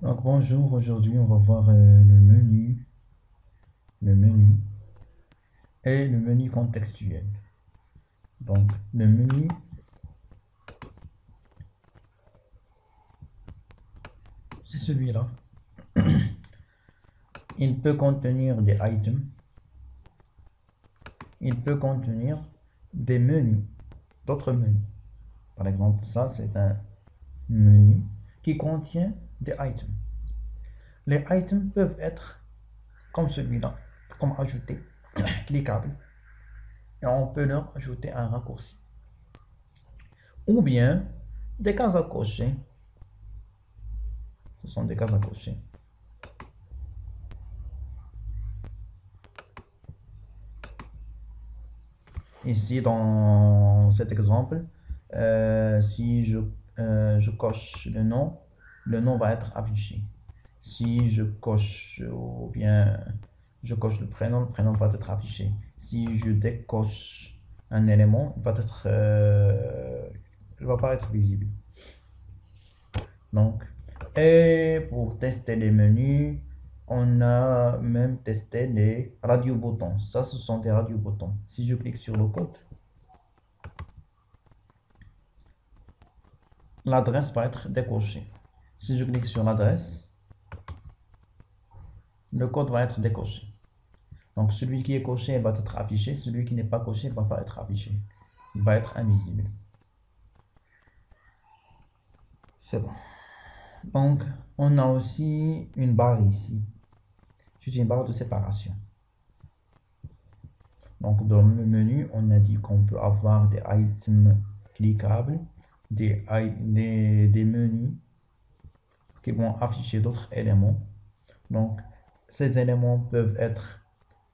Donc bonjour, aujourd'hui on va voir le menu et le menu contextuel. Donc le menu, c'est celui-là. Il peut contenir des items, il peut contenir des menus, d'autres menus. Par exemple, ça c'est un menu qui contient des items. Les items peuvent être comme celui-là, comme ajouter, cliquable, et on peut leur ajouter un raccourci. Ou bien des cases à cocher. Ce sont des cases à cocher. Ici, dans cet exemple, si je coche le nom va être affiché. Si je coche ou bien je coche le prénom va être affiché. Si je décoche un élément, il va pas être visible. Donc, et pour tester les menus, on a même testé les radio-boutons. Ça, ce sont des radio-boutons. Si je clique sur le code, l'adresse va être décochée. Si je clique sur l'adresse, le code va être décoché. Donc, celui qui est coché va être affiché. Celui qui n'est pas coché ne va pas être affiché. Il va être invisible. C'est bon. Donc, on a aussi une barre ici. C'est une barre de séparation. Donc, dans le menu, on a dit qu'on peut avoir des items cliquables, des menus qui vont afficher d'autres éléments. Donc, ces éléments peuvent être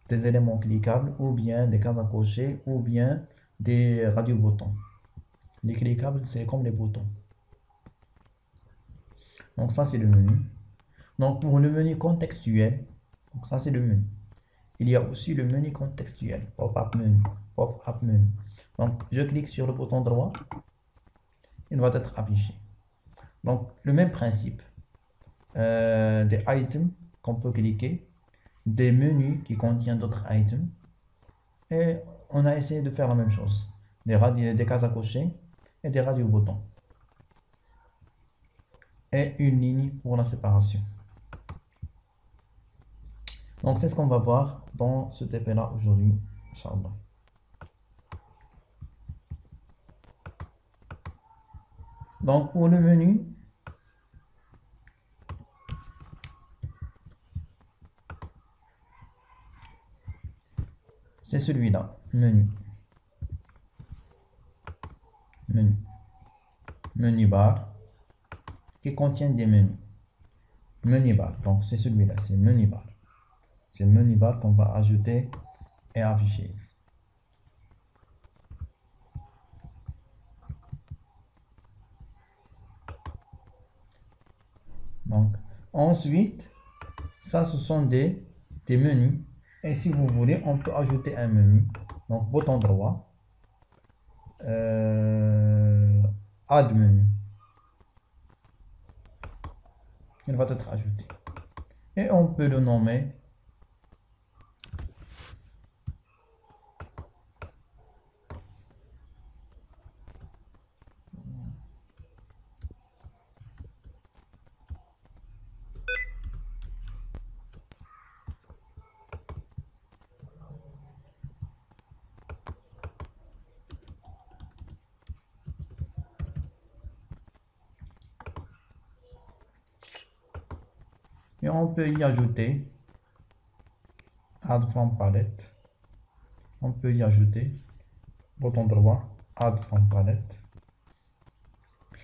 des éléments cliquables ou bien des cases à cocher ou bien des radio-boutons. Les cliquables, c'est comme les boutons. Donc, ça, c'est le menu. Donc, pour le menu contextuel, donc ça, c'est le menu. Il y a aussi le menu contextuel, pop-up menu. Pop-up menu. Donc, je clique sur le bouton droit, il va être affiché. Donc, le même principe. Des items qu'on peut cliquer, des menus qui contiennent d'autres items. Et on a essayé de faire la même chose. Des cases à cocher et des radio-boutons. Et une ligne pour la séparation. Donc, c'est ce qu'on va voir dans ce TP-là aujourd'hui, Inch'Allah. Donc, pour le menu, c'est celui-là, menu. Menu. Menu bar qui contient des menus. Menu bar, donc c'est celui-là, c'est menu bar. C'est le menu bar qu'on va ajouter et afficher. Donc, ensuite, ça, ce sont des menus. Et si vous voulez, on peut ajouter un menu. Donc, bouton droit, add menu. Il va être ajouté. Et on peut le nommer et on peut y ajouter add from palette. On peut y ajouter bouton droit, add from palette.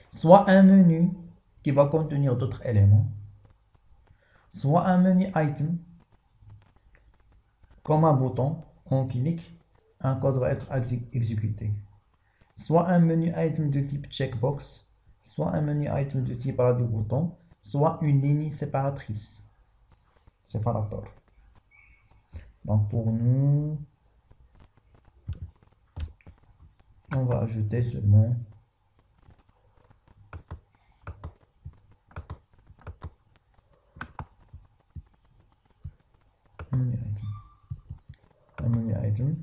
Soit un menu qui va contenir d'autres éléments, soit un menu item, comme un bouton, on clique, un code va être exécuté. Soit un menu item de type checkbox, soit un menu item de type radio-bouton, soit une ligne séparatrice. Séparateur. Donc pour nous, on va ajouter seulement menu item. Un menu item.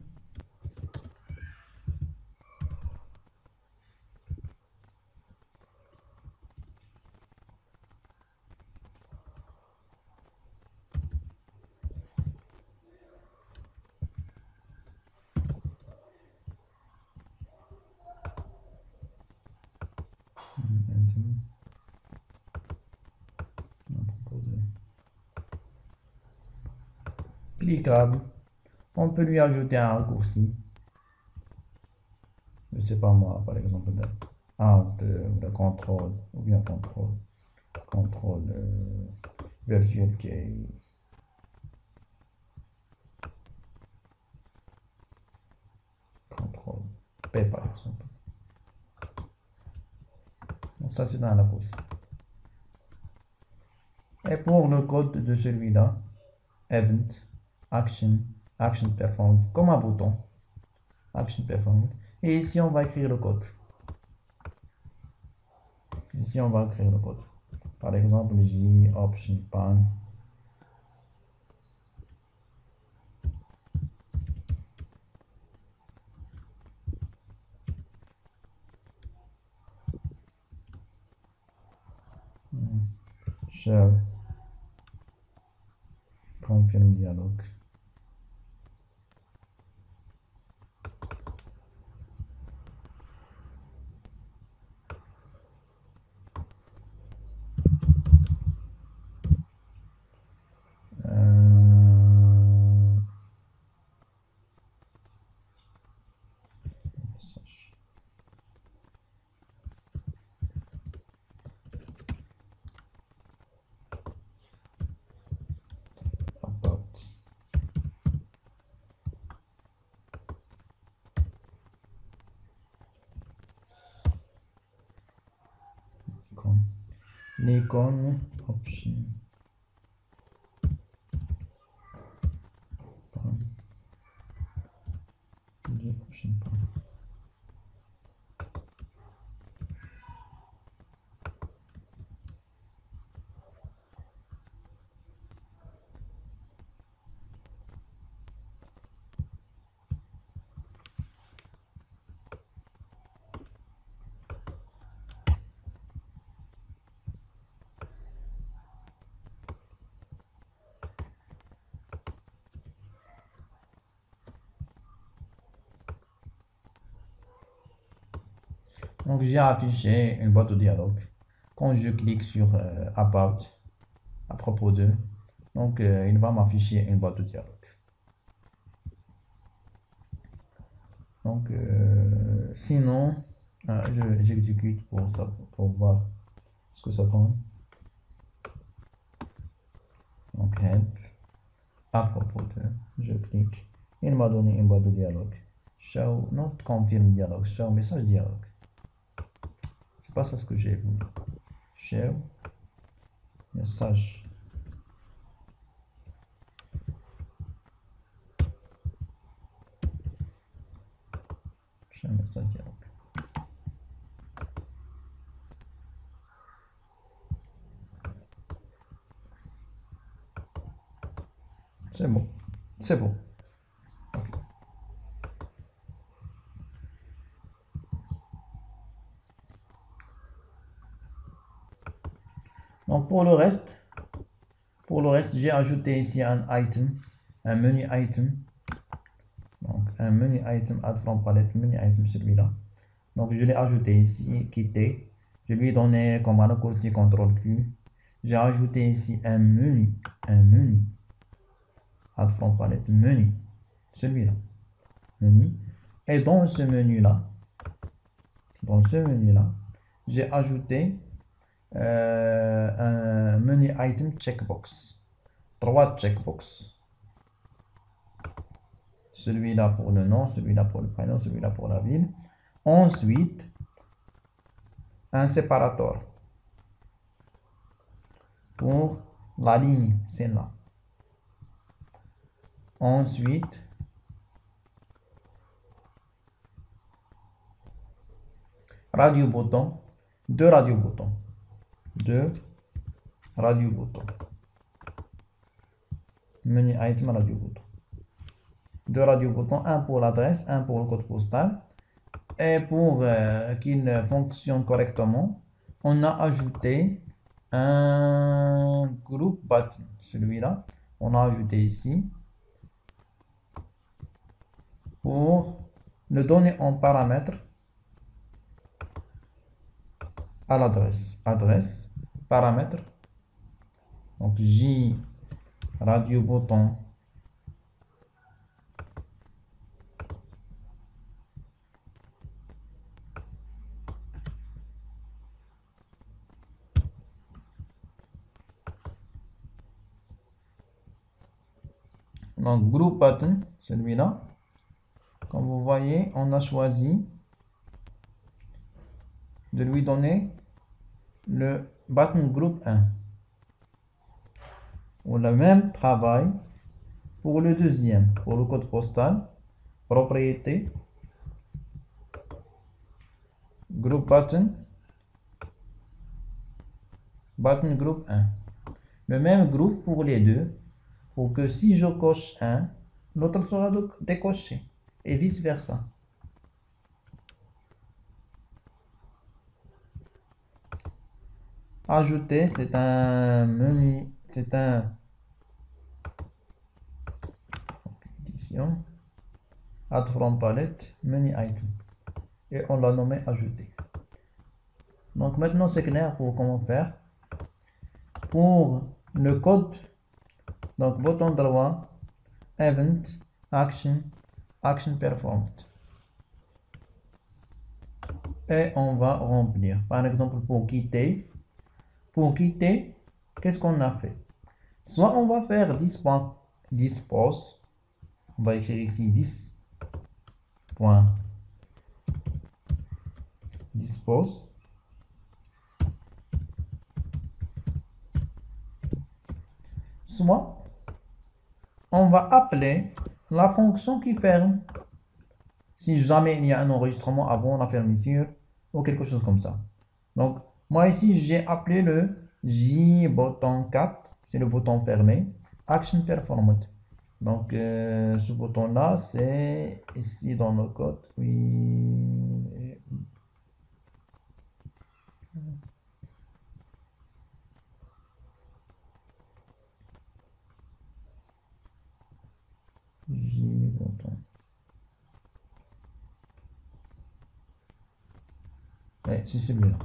Cliquable. On peut lui ajouter un raccourci. Je ne sais pas moi, par exemple, de Alt, de contrôle, ou bien contrôle virtual key. Contrôle P par exemple. Donc ça c'est dans la pause. Et pour le code de celui-là, event, action, action performed, comme un bouton, action performed. Et ici on va écrire le code. Ici on va écrire le code. Par exemple, J option pan. Shell confirm dialogue. Nikon option option Donc j'ai affiché une boîte de dialogue. Quand je clique sur About, à propos de, donc il va m'afficher une boîte de dialogue. Donc sinon, j'exécute pour ça, pour voir ce que ça donne. Donc help, à propos de, je clique, il m'a donné une boîte de dialogue. Show, not confirm dialogue, show message dialogue. C'est pas ça ce que j'ai voulu. Show message. Show message dialogue. C'est bon. C'est bon. Okay. Donc pour le reste, j'ai ajouté ici un item, un menu item. Donc un menu item add from palette, menu item celui-là. Donc je l'ai ajouté ici, quitter. Je lui ai donné comme un raccourci CTRL Q. J'ai ajouté ici un menu, add from palette, menu, celui-là, menu. Et dans ce menu-là, j'ai ajouté un menu item checkbox, 3 checkbox. Celui-là pour le nom, celui-là pour le prénom, celui-là pour la ville. Ensuite, un séparateur pour la ligne, c'est là. Ensuite, radio bouton, deux radio boutons, menu item radio bouton. Deux radio boutons, un pour l'adresse, un pour le code postal. Et pour qu'il fonctionne correctement, on a ajouté un group button. Celui-là, on a ajouté ici pour le donner en paramètre à l'adresse. Adresse, paramètre. Donc J radio bouton donc group button, celui-là. Comme vous voyez, on a choisi de lui donner le button group 1. On a le même travail pour le deuxième, pour le code postal, propriété, group button, button group 1. Le même groupe pour les deux, pour que si je coche un, l'autre sera décoché, et vice versa. Ajouter, c'est un menu, c'est un édition, add from palette, menu item, et on l'a nommé ajouter. Donc maintenant c'est clair pour comment faire. Pour le code, donc bouton droit, event, action, action performed. Et on va remplir. Par exemple, pour quitter, qu'est-ce qu'on a fait? Soit on va faire 10 pause. On va écrire ici 10.dispose. Soit on va appeler la fonction qui ferme si jamais il y a un enregistrement avant la fermeture ou quelque chose comme ça. Donc moi ici j'ai appelé le J bouton 4, c'est le bouton fermé, action performed. Donc ce bouton là c'est ici dans le code, oui. J bouton. C'est celui-là.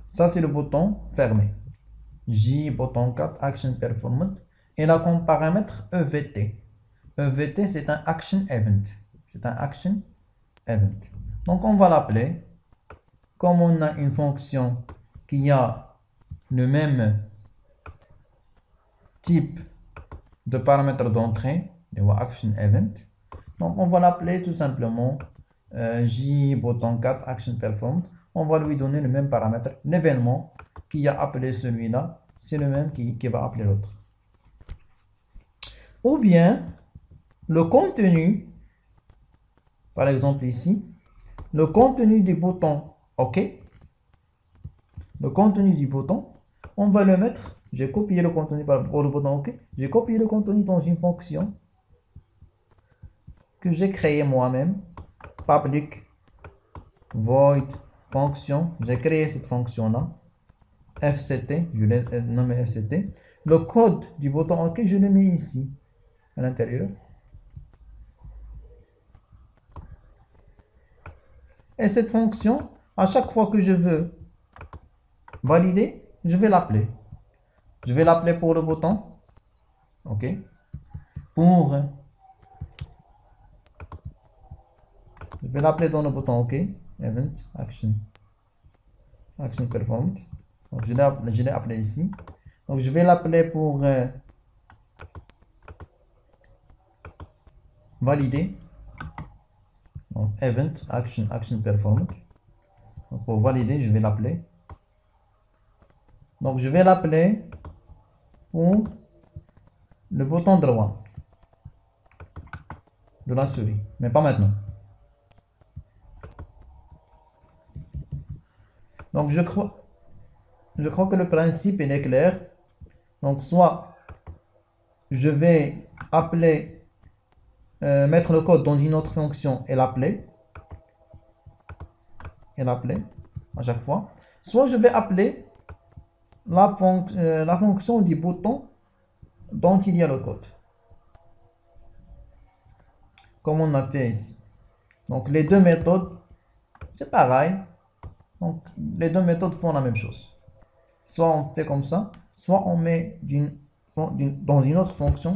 Ça, c'est le bouton fermé. J, bouton 4, Action Performance. Et là, comme paramètre EVT. EVT, c'est un Action Event. C'est un Action Event. Donc, on va l'appeler. Comme on a une fonction qui a le même type de paramètre d'entrée, le Action Event. Donc, on va l'appeler tout simplement J, bouton 4, Action Performed. On va lui donner le même paramètre. L'événement qui a appelé celui-là, c'est le même qui va appeler l'autre. Ou bien, le contenu, par exemple ici, le contenu du bouton OK, le contenu du bouton, on va le mettre, j'ai copié le contenu pour le bouton OK, j'ai copié le contenu dans une fonction que j'ai créée moi-même, public void fonction, j'ai créé cette fonction là, FCT, je l'ai nommé FCT. Le code du bouton OK, je le mets ici à l'intérieur. Et cette fonction, à chaque fois que je veux valider, je vais l'appeler. Je vais l'appeler pour le bouton OK. Je vais l'appeler dans le bouton OK. Event, action performed. Donc, je l'ai appelé ici. Donc, je vais l'appeler pour valider. Donc, event, action performed. Donc, pour valider, je vais l'appeler. Donc, je vais l'appeler pour le bouton droit de la souris. Mais pas maintenant. Donc, je crois que le principe est clair. Donc, soit je vais appeler, mettre le code dans une autre fonction et l'appeler à chaque fois. Soit je vais appeler la fonction du bouton dont il y a le code, comme on a fait ici. Donc les deux méthodes, c'est pareil. Donc les deux méthodes font la même chose. Soit on fait comme ça, soit on met dans une autre fonction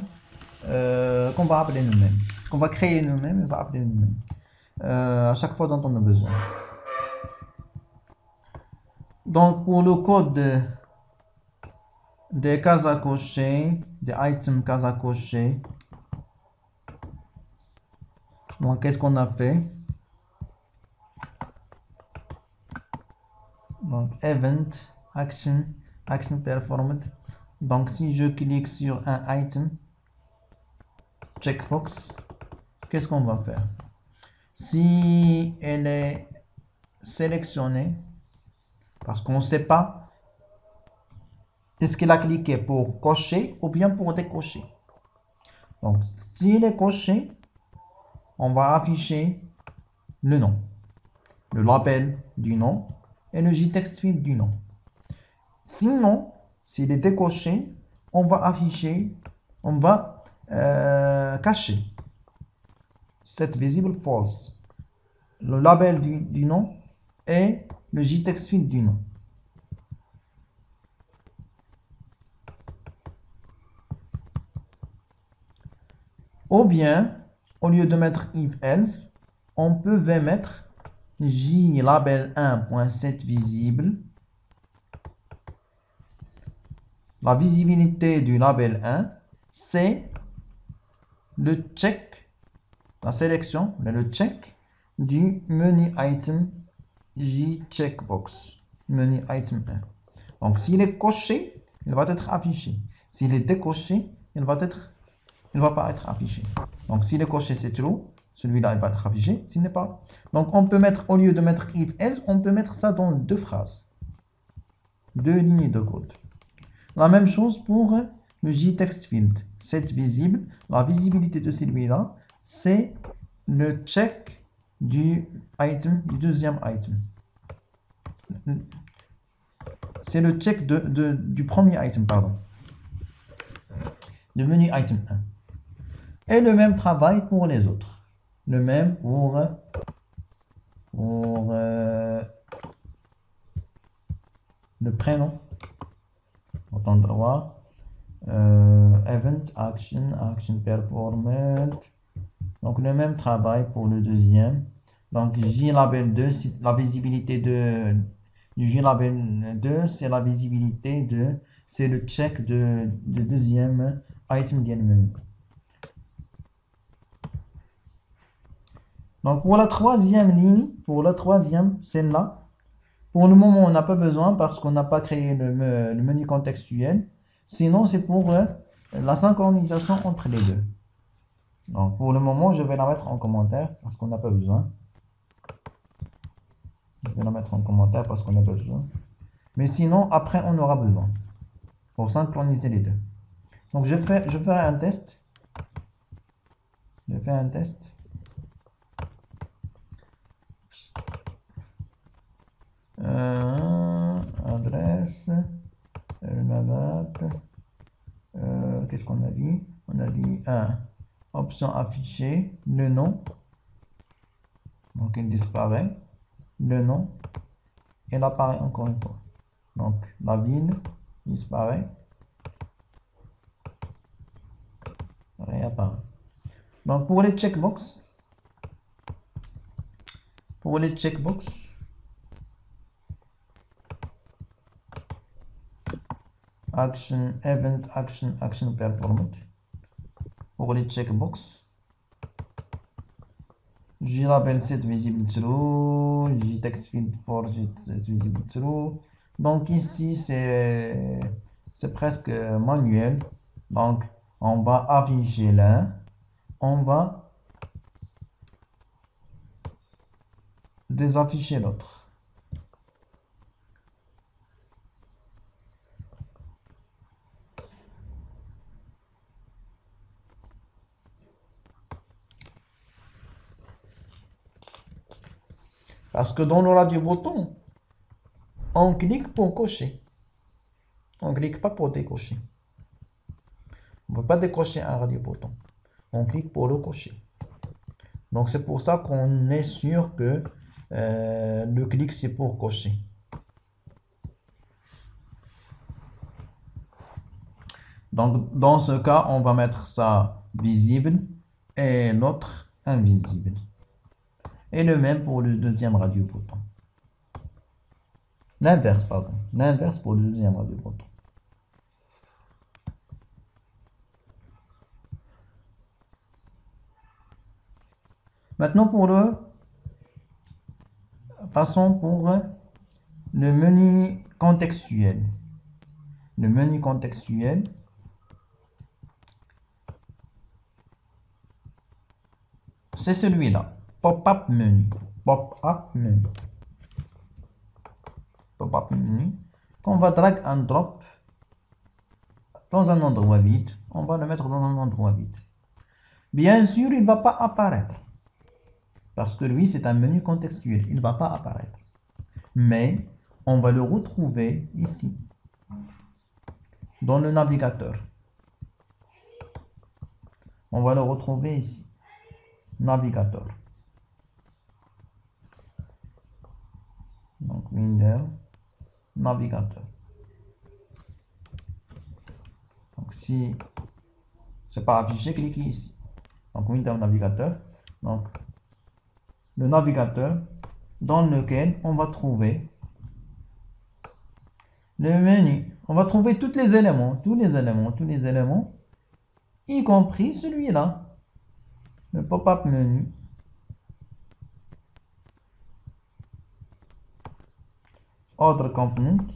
qu'on va appeler nous-mêmes, qu'on va créer nous-mêmes et va appeler nous-mêmes à chaque fois dont on a besoin. Donc pour le code des cases à cocher, des items cases à cocher, donc qu'est-ce qu'on a fait? Donc event, action performed. Donc si je clique sur un item, checkbox, qu'est-ce qu'on va faire? Si elle est sélectionnée, parce qu'on ne sait pas est-ce qu'elle a cliqué pour cocher ou bien pour décocher. Donc si elle est cochée, on va afficher le nom, le label du nom et le JText field du nom. Sinon, s'il est décoché, on va afficher, on va cacher set visible false, le label du nom et le JText field du nom. Ou bien, au lieu de mettre if else, on peut mettre jlabel1.setVisible. La visibilité du label 1, c'est le check, la sélection, le check du menu item jCheckbox, menu item 1. Donc s'il est coché, il va être affiché. S'il est décoché, il va pas être affiché. Donc s'il est coché, c'est true. Celui-là, il va être affiché. S'il n'est pas. Donc on peut mettre, au lieu de mettre if else, on peut mettre ça dans deux phrases, deux lignes de code. La même chose pour le JText field. Set visible, la visibilité de celui-là, c'est le check du item, du deuxième item. C'est le check du premier item, pardon. Le menu item 1. Et le même travail pour les autres. Le même pour le prénom. Bouton droit. Event, action performed. Donc le même travail pour le deuxième. Donc JLabel2, la visibilité du JLabel2, c'est la visibilité c'est le check de deuxième item du menu. Donc pour la troisième ligne, celle-là, pour le moment on n'a pas besoin parce qu'on n'a pas créé le menu contextuel. Sinon c'est pour la synchronisation entre les deux. Donc pour le moment je vais la mettre en commentaire parce qu'on n'a pas besoin. Je vais la mettre en commentaire parce qu'on n'a pas besoin. Mais sinon après on aura besoin pour synchroniser les deux. Donc je fais un test. Je fais un test. Adresse, la date, qu'est-ce qu'on a dit? On a dit option affichée, le nom, donc il disparaît, le nom, il apparaît encore une fois. Donc la ville disparaît, réapparaît. Donc pour les checkbox, action, event, action performed. Pour les checkbox, JLabel set visible true, JText field for set visible true. Donc ici c'est presque manuel. Donc on va afficher l'un, on va désafficher l'autre. Parce que dans le radio bouton, on clique pour cocher. On ne clique pas pour décocher. On ne peut pas décocher un radio bouton. On clique pour le cocher. Donc c'est pour ça qu'on est sûr que le clic c'est pour cocher. Donc dans ce cas, on va mettre ça visible et l'autre invisible. Et le même pour le deuxième radio bouton. L'inverse, pardon. L'inverse pour le deuxième radio bouton. Maintenant passons pour le menu contextuel. Le menu contextuel. C'est celui-là. Pop-up menu. Pop-up menu. Pop-up menu. Qu'on va drag and drop dans un endroit vide. On va le mettre dans un endroit vide. Bien sûr, il ne va pas apparaître. Parce que lui, c'est un menu contextuel. Il ne va pas apparaître. Mais on va le retrouver ici. Dans le navigateur. On va le retrouver ici. Navigateur. Donc Windows, navigateur. Donc si c'est pas affiché, cliquez ici. Donc Windows navigateur. Donc le navigateur dans lequel on va trouver le menu. On va trouver tous les éléments, y compris celui-là. Le pop-up menu. Other component.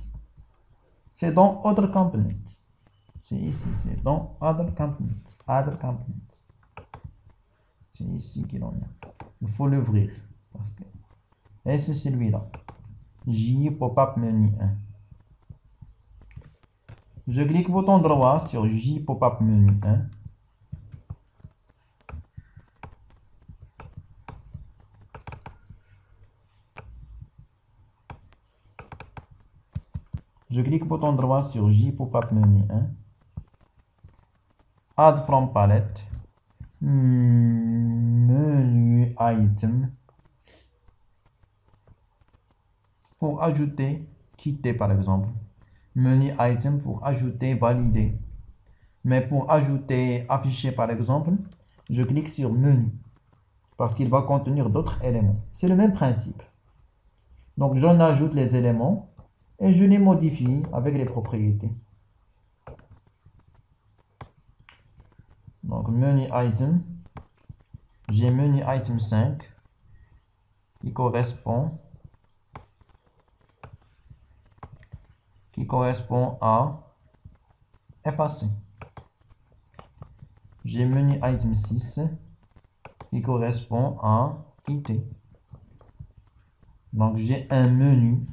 C'est dans Other component. C'est ici, c'est dans Other component. Other component. C'est ici qu'il en a. Il faut l'ouvrir. Et c'est celui-là. J pop-up menu 1. Je clique bouton droit sur J pop-up menu 1. Je clique bouton droit sur J pop-up menu 1. Add from palette. Menu item. Pour ajouter, quitter par exemple. Menu item pour ajouter, valider. Mais pour ajouter, afficher par exemple, je clique sur menu. Parce qu'il va contenir d'autres éléments. C'est le même principe. Donc j'en ajoute les éléments. Et je les modifie avec les propriétés. Donc menu item, j'ai menu item 5 qui correspond à effacer. J'ai menu item 6 qui correspond à quitter. Donc j'ai un menu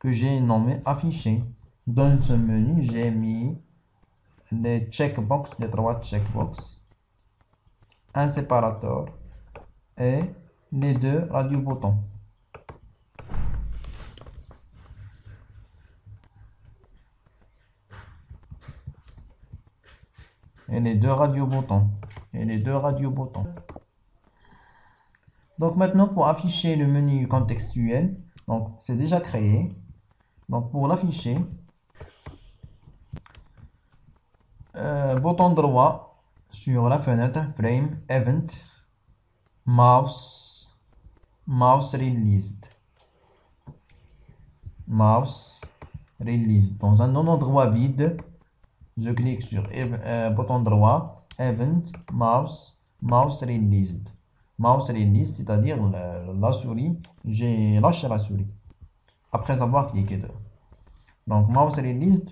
que j'ai nommé affiché. Dans ce menu, j'ai mis les checkbox, les 3 checkbox, un séparateur et les 2 radio-boutons. Et les 2 radio-boutons. Donc maintenant, pour afficher le menu contextuel, donc c'est déjà créé. Donc pour l'afficher, bouton droit sur la fenêtre, Frame, Event, Mouse Released. Mouse Released. Dans un endroit vide, je clique sur bouton droit, Event, Mouse Released. Mouse Released, c'est-à-dire la souris, j'ai lâché la souris après avoir cliqué dessus. Donc mouse released.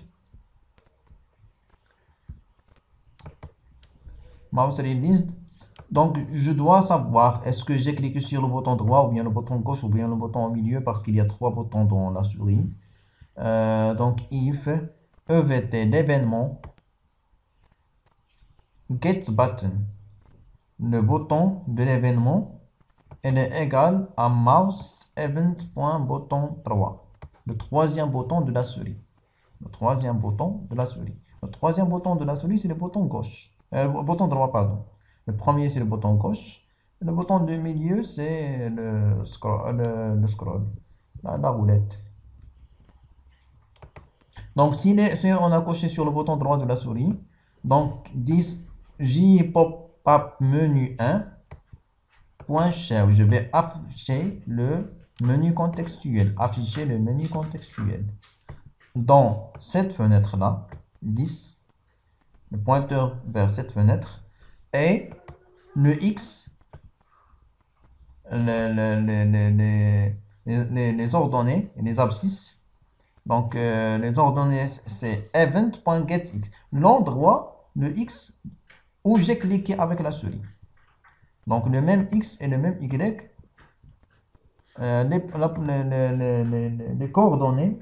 Donc je dois savoir est-ce que j'ai cliqué sur le bouton droit ou bien le bouton gauche ou bien le bouton au milieu parce qu'il y a 3 boutons dans la souris. Donc if EVT l'événement get button, le bouton de l'événement elle est égale à mouse event.bouton 3, le troisième bouton de la souris. Le troisième bouton de la souris. Le troisième bouton de la souris, c'est le bouton gauche. Bouton droit, pardon. Le premier, c'est le bouton gauche. Le bouton du milieu, c'est le scroll, la roulette. Donc, si on a coché sur le bouton droit de la souris, donc 10 J pop-up menu 1, point chef, je vais afficher le menu contextuel. Afficher le menu contextuel. Dans cette fenêtre-là, 10, le pointeur vers cette fenêtre, et le X, les ordonnées, les abscisses. Donc, les ordonnées, c'est event.getX, l'endroit, le X, où j'ai cliqué avec la souris. Donc, le même X et le même Y, les coordonnées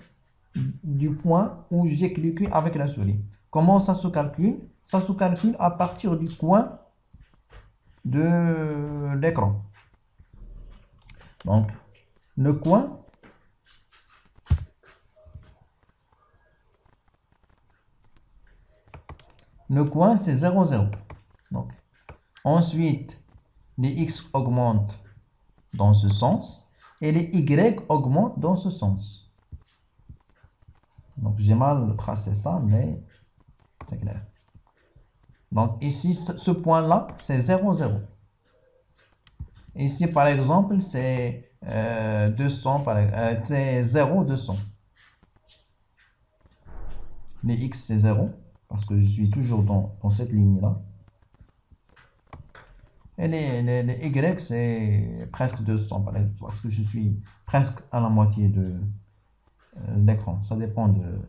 du point où j'ai cliqué avec la souris. Comment ça se calcule? Ça se calcule à partir du coin de l'écran. Donc, le coin, c'est 0, 0. Donc, ensuite, les X augmentent dans ce sens et les Y augmentent dans ce sens. Donc, j'ai mal tracé ça, mais c'est clair. Donc, ici, ce point-là, c'est 0, 0. Ici, par exemple, c'est 200, c'est 0, 200. Les X, c'est 0, parce que je suis toujours dans cette ligne-là. Et les Y, c'est presque 200, par exemple, parce que je suis presque à la moitié de l'écran. Ça dépend de...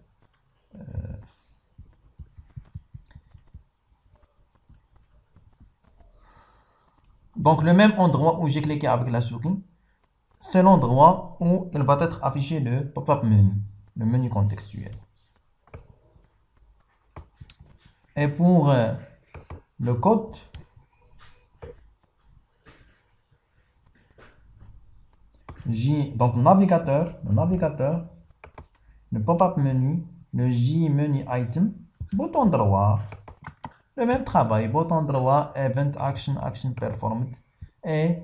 Donc, le même endroit où j'ai cliqué avec la souris, c'est l'endroit où il va être affiché le pop-up menu, le menu contextuel. Et pour le code, donc le navigateur, le pop-up menu, le J menu item, bouton droit, le même travail, bouton droit, event action, action performed, et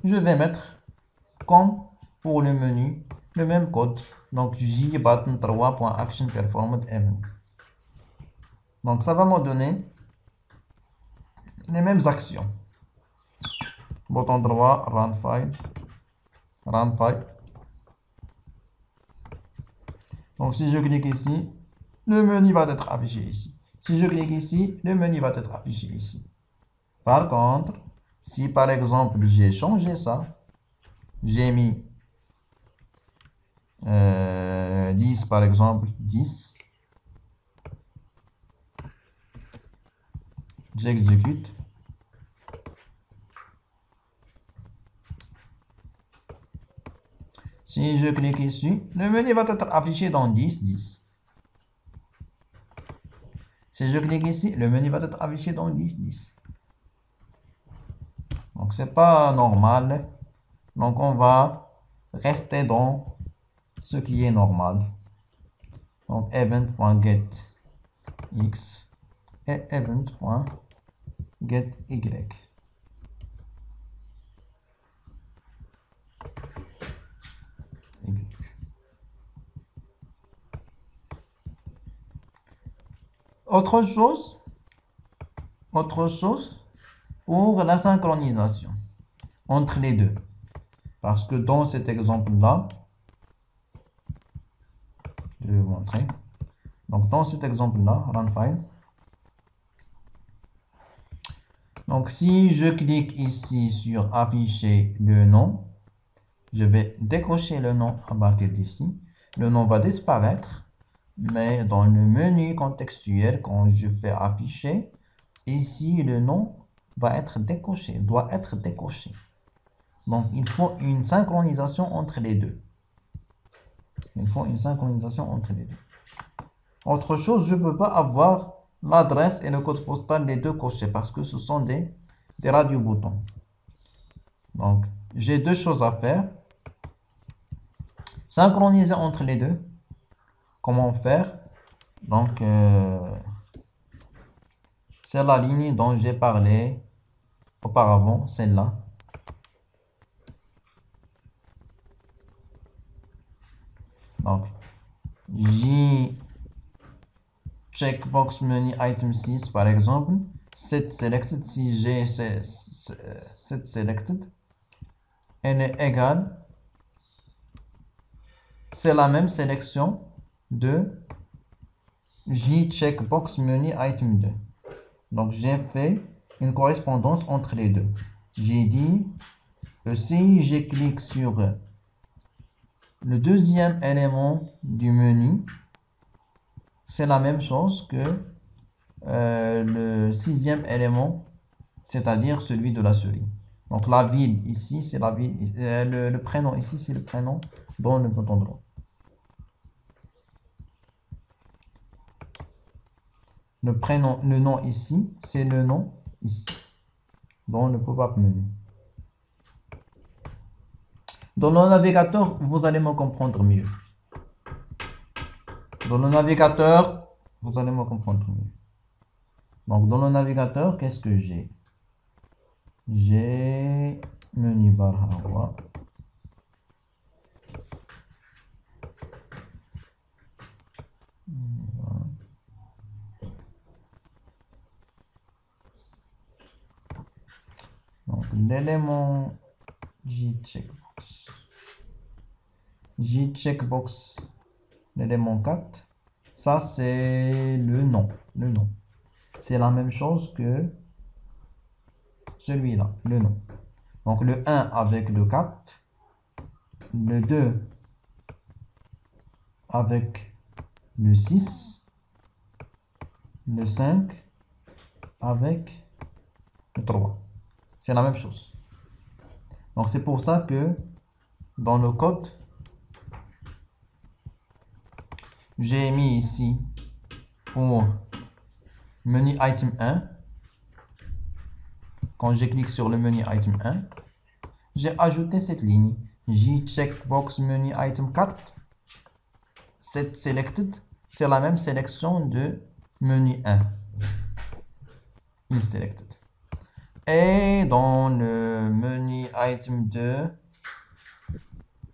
je vais mettre comme pour le menu le même code, donc J button 3.action performed event. Donc ça va me donner les mêmes actions. Bouton droit, run file, run file. Donc si je clique ici, le menu va être affiché ici. Si je clique ici, le menu va être affiché ici. Par contre, si par exemple j'ai changé ça, j'ai mis 10 par exemple, 10, j'exécute. Si je clique ici, le menu va être affiché dans 10, 10. Si je clique ici, le menu va être affiché dans 10, 10. Donc, c'est pas normal. Donc, on va rester dans ce qui est normal. Donc, event.getX et event.getY. Autre chose pour la synchronisation entre les deux. Parce que dans cet exemple-là, je vais vous montrer. Donc, dans cet exemple-là, run file. Donc, si je clique ici sur afficher le nom, je vais décocher le nom à partir d'ici. Le nom va disparaître, mais dans le menu contextuel, quand je fais afficher, ici, le nom va être décoché, doit être décoché. Donc, il faut une synchronisation entre les deux. Autre chose, je ne peux pas avoir l'adresse et le code postal, les deux cochés, parce que ce sont des radio-boutons. Donc, j'ai deux choses à faire. Synchroniser entre les deux. Comment faire? Donc, c'est la ligne dont j'ai parlé auparavant, celle-là. Donc, J checkbox menu item 6 par exemple, set selected, si j'ai set selected, elle est égale, c'est la même sélection de J checkbox menu item 2. Donc j'ai fait une correspondance entre les deux. J'ai dit que si je clique sur le deuxième élément du menu, c'est la même chose que le sixième élément, c'est-à-dire celui de la souris. Donc la ville ici, c'est la ville, le prénom ici, c'est le prénom dans le bouton droit. Le prénom, le nom ici, c'est le nom ici, dans le pop-up menu. Dans le navigateur, vous allez me comprendre mieux. Dans le navigateur, vous allez me comprendre mieux. Donc dans le navigateur, qu'est-ce que j'ai? J'ai menu bar Hawa. Donc l'élément JCheckbox. JCheckbox, l'élément 4. Ça c'est le nom. Le nom. C'est la même chose que celui-là, le nom. Donc le 1 avec le 4. Le 2 avec le 6. Le 5 avec le 3. C'est la même chose. Donc c'est pour ça que dans le code, j'ai mis ici pour menu item 1. Quand je clique sur le menu item 1, j'ai ajouté cette ligne. J checkbox menu item 4. Set selected, c'est la même sélection de menu 1. Selected. Et dans le menu item 2,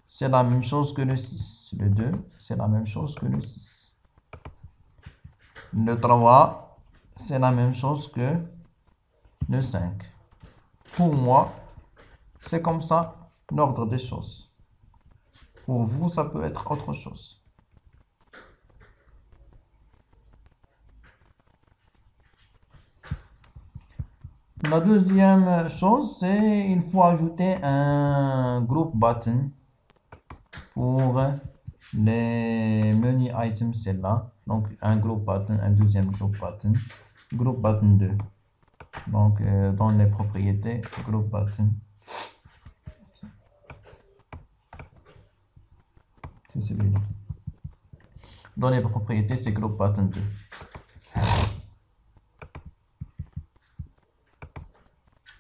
c'est la même chose que le 6. Le 2, c'est la même chose que le 6. Le 3, c'est la même chose que le 5. Pour moi, c'est comme ça l'ordre des choses. Pour vous, ça peut être autre chose. La deuxième chose, c'est il faut ajouter un group button pour les menus items, celle-là. Donc un group button, un deuxième group button 2. Donc dans les propriétés, group button. C'est celui-là. Dans les propriétés, c'est group button 2.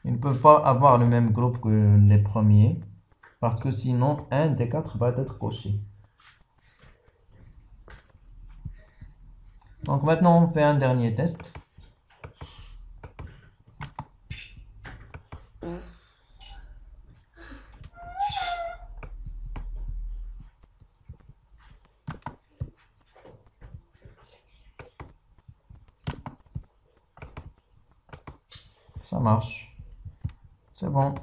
Ils ne peuvent pas avoir le même groupe que les premiers, parce que sinon, un des 4 va être coché. Donc maintenant, on fait un dernier test. Ça marche. C'est bon.